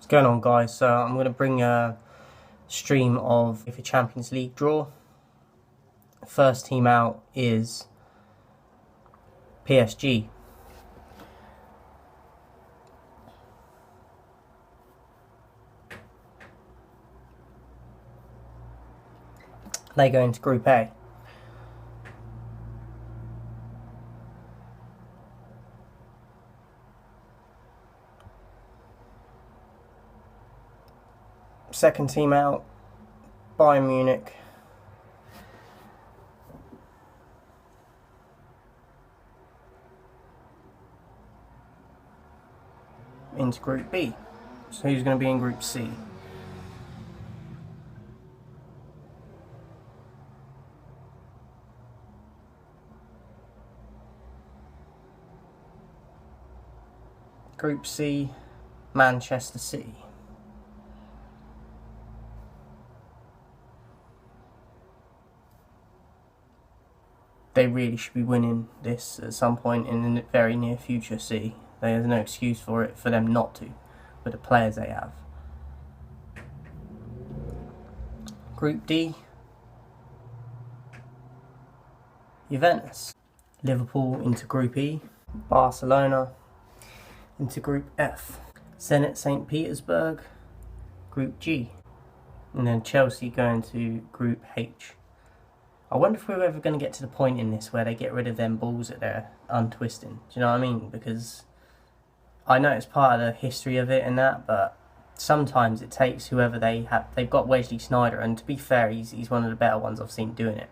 What's going on, guys? So I'm going to bring a stream of Uefa Champions League draw. First team out is PSG. They go into Group A. Second team out, Bayern Munich. Into Group B. So who's going to be in Group C? Group C, Manchester City. They really should be winning this at some point in the very near future, City. There's no excuse for them not to, with the players they have. Group D, Juventus. Liverpool into Group E, Barcelona into Group F, Zenit St. Petersburg, Group G, and then Chelsea going to Group H. I wonder if we're ever going to get to the point in this where they get rid of them balls that they're untwisting. Do you know what I mean? Because I know it's part of the history of it and that, but sometimes it takes whoever they have. They've got Wesley Sneijder, and to be fair, he's one of the better ones I've seen doing it.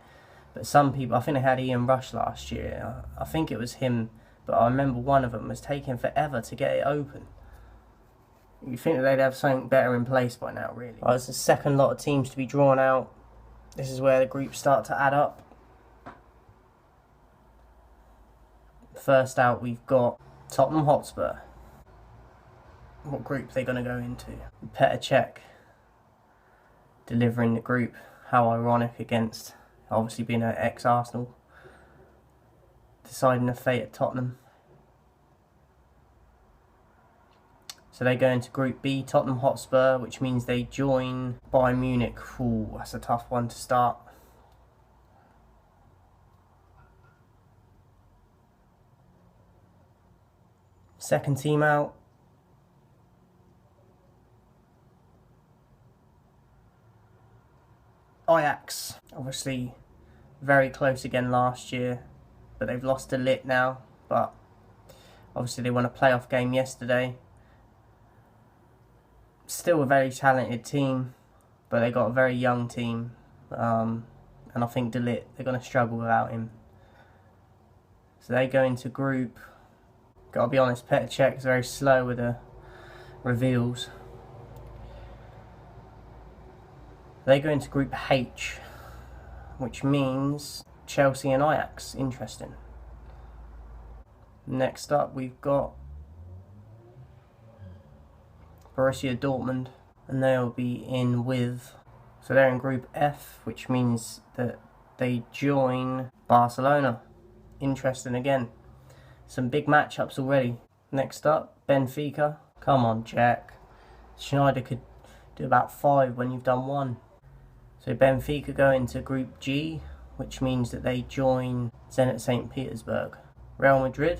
But some people, I think they had Ian Rush last year. I think it was him, but I remember one of them was taking forever to get it open. You'd think that they'd have something better in place by now, really. There's the second lot of teams to be drawn out. This is where the groups start to add up. First out, we've got Tottenham Hotspur. What group are they going to go into? Petr Cech delivering the group. How ironic, against obviously being an ex-Arsenal. Deciding the fate at Tottenham. So they go into Group B, Tottenham Hotspur, which means they join Bayern Munich. Ooh, that's a tough one to start. Second team out. Ajax. Obviously very close again last year, but they've lost to Lit now. But obviously they won a playoff game yesterday. Still a very talented team, but they got a very young team, and I think De Ligt, they're going to struggle without him. So they go into group. Gotta be honest, Petr Cech is very slow with the reveals. They go into Group H, which means Chelsea and Ajax. Interesting. Next up, we've got Borussia Dortmund, and they'll be in with, so they're in Group F, which means that they join Barcelona. Interesting again. Some big matchups already. Next up, Benfica. Come on, Jack. Sneijder could do about 5 when you've done 1. So Benfica go into Group G, which means that they join Zenit St. Petersburg. Real Madrid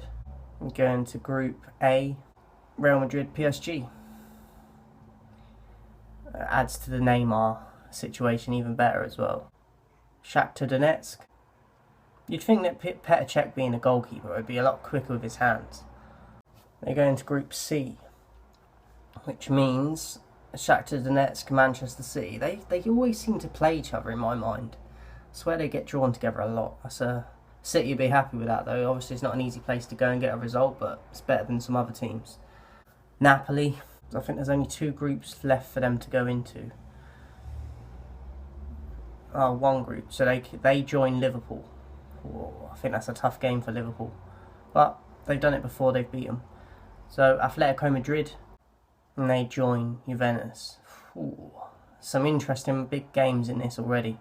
go into Group A, Real Madrid PSG. Adds to the Neymar situation even better as well. Shakhtar Donetsk. You'd think that Petr Cech being a goalkeeper would be a lot quicker with his hands. They go into Group C, which means Shakhtar Donetsk, Manchester City. They always seem to play each other in my mind. I swear they get drawn together a lot. City would be happy with that though. Obviously it's not an easy place to go and get a result, but it's better than some other teams. Napoli. I think there's only 2 groups left for them to go into. Oh, 1 group. So they join Liverpool. Whoa, I think that's a tough game for Liverpool. But they've done it before, they've beat them. So Atletico Madrid, and they join Juventus. Ooh, some interesting big games in this already.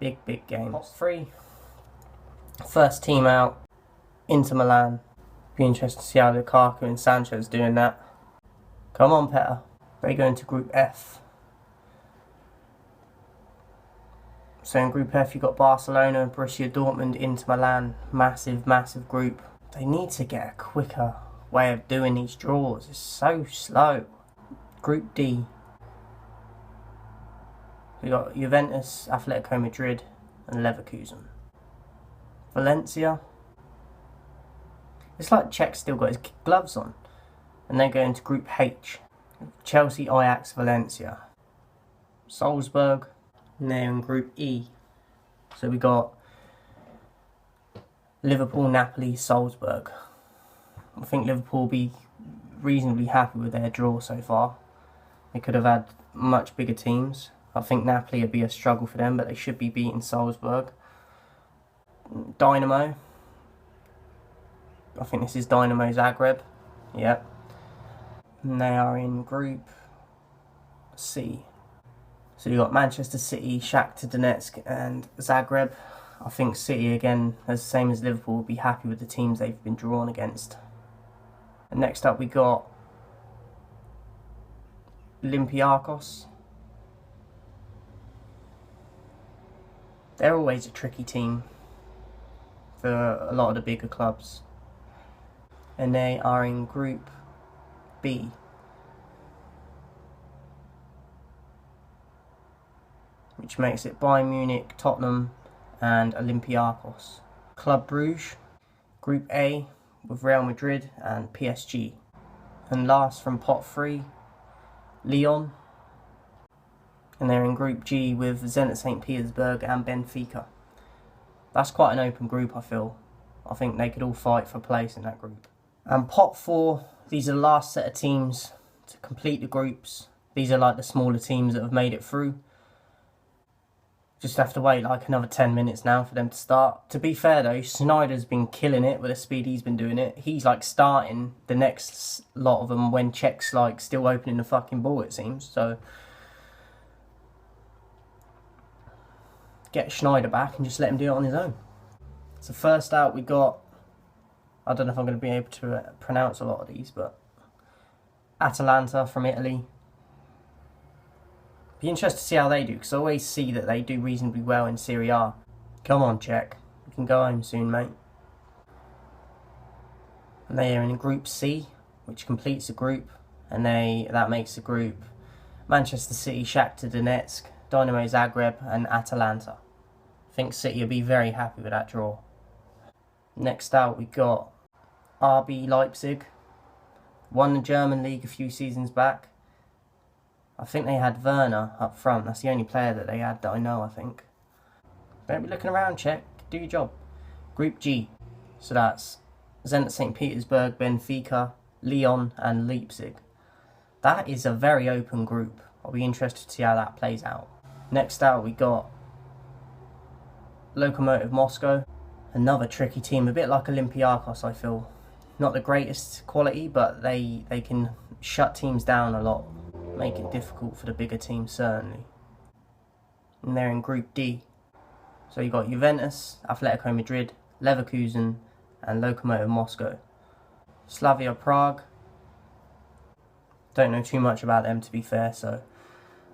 Big games. Top 3. First team out, Inter Milan. Be interested to see how Lukaku and Sancho's doing that. Come on, Petter. They go into Group F. So in Group F, you've got Barcelona, Borussia Dortmund, Inter Milan. Massive, massive group. They need to get a quicker way of doing these draws. It's so slow. Group D. We got Juventus, Atletico Madrid, and Leverkusen. Valencia. It's like Czech still got his gloves on. And they go into Group H. Chelsea, Ajax, Valencia. Salzburg. And they're in Group E. So we got Liverpool, Napoli, Salzburg. I think Liverpool will be reasonably happy with their draw so far. They could have had much bigger teams. I think Napoli would be a struggle for them, but they should be beating Salzburg. Dynamo. I think this is Dynamo Zagreb. Yep. And they are in Group C. So you've got Manchester City, Shakhtar Donetsk and Zagreb. I think City, again, as the same as Liverpool, will be happy with the teams they've been drawn against. And next up we got Olympiacos. They're always a tricky team for a lot of the bigger clubs. And they are in Group B. Which makes it Bayern Munich, Tottenham and Olympiacos. Club Brugge, Group A with Real Madrid and PSG. And last from Pot 3, Lyon. And they're in Group G with Zenit St. Petersburg and Benfica. That's quite an open group, I feel. I think they could all fight for place in that group. And Pot 4, these are the last set of teams to complete the groups. These are like the smaller teams that have made it through. Just have to wait like another 10 minutes now for them to start. To be fair though, Sneijder's been killing it with the speed he's been doing it. He's like starting the next lot of them when Czech's like still opening the fucking ball, it seems. So get Sneijder back and just let him do it on his own. So first out we got, I don't know if I'm going to be able to pronounce a lot of these, but Atalanta from Italy. Be interested to see how they do, because I always see that they do reasonably well in Serie A. Come on, Czech. You can go home soon, mate. And they are in Group C, which completes the group. And that makes the group Manchester City, Shakhtar Donetsk, Dynamo Zagreb and Atalanta. I think City will be very happy with that draw. Next out we got RB Leipzig. Won the German league a few seasons back. I think they had Werner up front. That's the only player that they had that I know, I think. Don't be looking around, Czech. Do your job. Group G. So that's Zenit St. Petersburg, Benfica, Lyon and Leipzig. That is a very open group. I'll be interested to see how that plays out. Next out we got Lokomotiv Moscow. Another tricky team, a bit like Olympiacos, I feel. Not the greatest quality, but they can shut teams down a lot. Make it difficult for the bigger teams, certainly. And they're in Group D. So you've got Juventus, Atletico Madrid, Leverkusen and Lokomotiv Moscow. Slavia Prague. Don't know too much about them, to be fair, so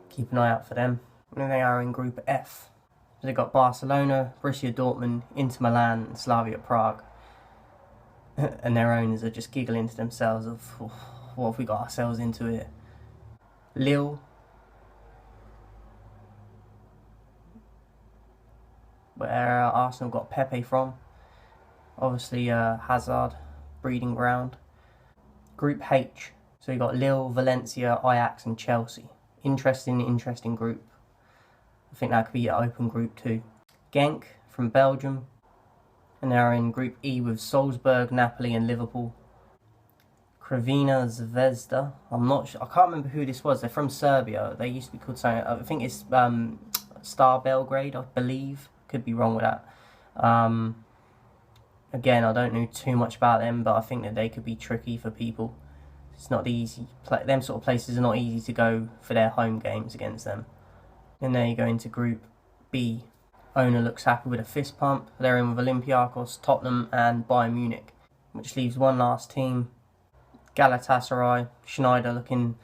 keep an eye out for them. And then they are in Group F. So they've got Barcelona, Borussia Dortmund, Inter Milan and Slavia Prague. And their owners are just giggling to themselves of, oh, what have we got ourselves into here? Lille, where Arsenal got Pepe from. Obviously Hazard, breeding ground. Group H, so you got Lille, Valencia, Ajax and Chelsea. Interesting group. I think that could be an open group too. Genk from Belgium. And they're in Group E with Salzburg, Napoli and Liverpool. Crvena Zvezda. I'm not sure. I can't remember who this was. They're from Serbia. They used to be called something. I think it's Star Belgrade, I believe. Could be wrong with that. Again, I don't know too much about them, but I think that they could be tricky for people. It's not easy. Them sort of places are not easy to go for their home games against them. And there you go into Group B. Owner looks happy with a fist pump. They're in with Olympiacos, Tottenham and Bayern Munich. Which leaves one last team. Galatasaray, Sneijder looking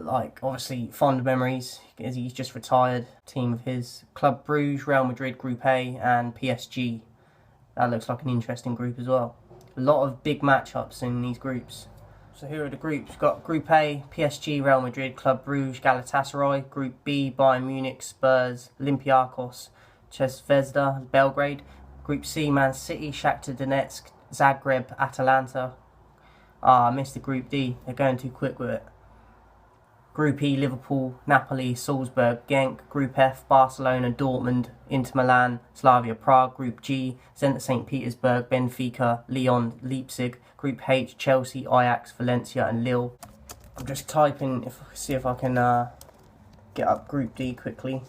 like, obviously, fond memories, as he's just retired. Team of his, Club Bruges, Real Madrid Group A, and PSG. That looks like an interesting group as well. A lot of big matchups in these groups. So here are the groups. We've got Group A, PSG, Real Madrid, Club Bruges, Galatasaray. Group B, Bayern Munich, Spurs, Olympiacos, Zvezda, Belgrade. Group C, Man City, Shakhtar Donetsk, Zagreb, Atalanta. I missed the Group D. They're going too quick with it. Group E, Liverpool, Napoli, Salzburg, Genk. Group F, Barcelona, Dortmund, Inter Milan, Slavia Prague. Group G, Zenit St. Petersburg, Benfica, Lyon, Leipzig. Group H, Chelsea, Ajax, Valencia and Lille. I'm just typing, see if I can get up Group D quickly,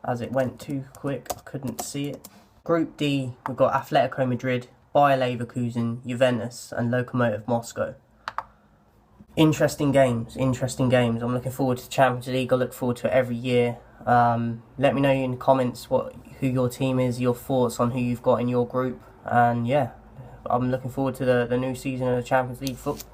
as it went too quick, I couldn't see it. Group D, we've got Atletico Madrid, Bayer Leverkusen, Juventus and Lokomotiv Moscow. Interesting games. I'm looking forward to the Champions League. I look forward to it every year. Let me know in the comments who your team is, your thoughts on who you've got in your group. And yeah, I'm looking forward to the new season of the Champions League football.